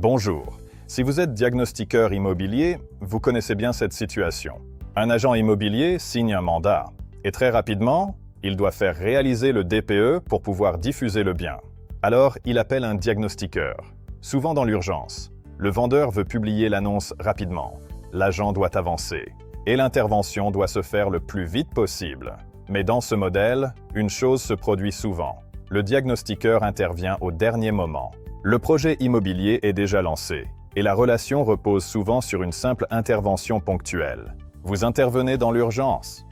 Bonjour. Si vous êtes diagnostiqueur immobilier, vous connaissez bien cette situation. Un agent immobilier signe un mandat et très rapidement, il doit faire réaliser le DPE pour pouvoir diffuser le bien. Alors, il appelle un diagnostiqueur, souvent dans l'urgence. Le vendeur veut publier l'annonce rapidement. L'agent doit avancer et l'intervention doit se faire le plus vite possible. Mais dans ce modèle, une chose se produit souvent. Le diagnostiqueur intervient au dernier moment. Le projet immobilier est déjà lancé et la relation repose souvent sur une simple intervention ponctuelle. Vous intervenez dans l'urgence,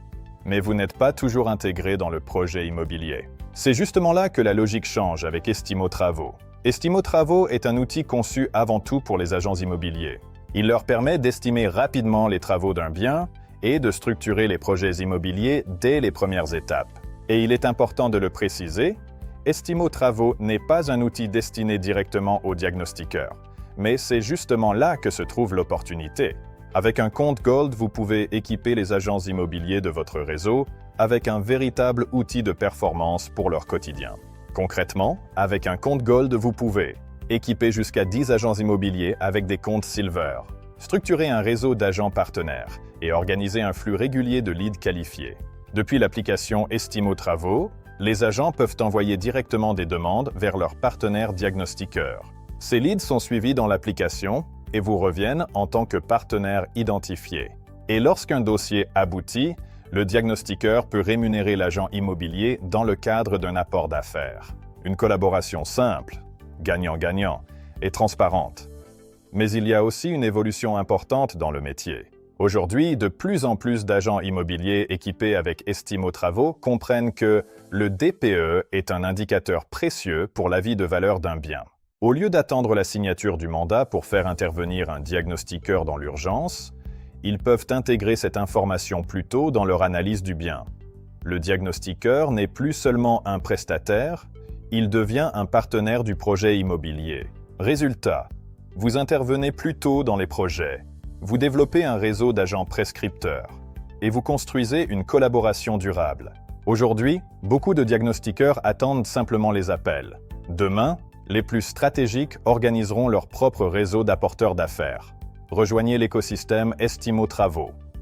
mais vous n'êtes pas toujours intégré dans le projet immobilier. C'est justement là que la logique change avec Estimo Travaux. Estimo Travaux est un outil conçu avant tout pour les agents immobiliers. Il leur permet d'estimer rapidement les travaux d'un bien et de structurer les projets immobiliers dès les premières étapes. Et il est important de le préciser, Estimo Travaux n'est pas un outil destiné directement aux diagnostiqueurs, mais c'est justement là que se trouve l'opportunité. Avec un compte Gold, vous pouvez équiper les agents immobiliers de votre réseau avec un véritable outil de performance pour leur quotidien. Concrètement, avec un compte Gold, vous pouvez équiper jusqu'à 10 agents immobiliers avec des comptes Silver, structurer un réseau d'agents partenaires et organiser un flux régulier de leads qualifiés. Depuis l'application Estimo Travaux, les agents peuvent envoyer directement des demandes vers leurs partenaires diagnostiqueurs. Ces leads sont suivis dans l'application et vous reviennent en tant que partenaire identifié. Et lorsqu'un dossier aboutit, le diagnostiqueur peut rémunérer l'agent immobilier dans le cadre d'un apport d'affaires. Une collaboration simple, gagnant-gagnant et transparente. Mais il y a aussi une évolution importante dans le métier. Aujourd'hui, de plus en plus d'agents immobiliers équipés avec Estimo Travaux comprennent que le DPE est un indicateur précieux pour l'avis de valeur d'un bien. Au lieu d'attendre la signature du mandat pour faire intervenir un diagnostiqueur dans l'urgence, ils peuvent intégrer cette information plus tôt dans leur analyse du bien. Le diagnostiqueur n'est plus seulement un prestataire, il devient un partenaire du projet immobilier. Résultat, vous intervenez plus tôt dans les projets. Vous développez un réseau d'agents prescripteurs et vous construisez une collaboration durable. Aujourd'hui, beaucoup de diagnostiqueurs attendent simplement les appels. Demain, les plus stratégiques organiseront leur propre réseau d'apporteurs d'affaires. Rejoignez l'écosystème Estimo Travaux.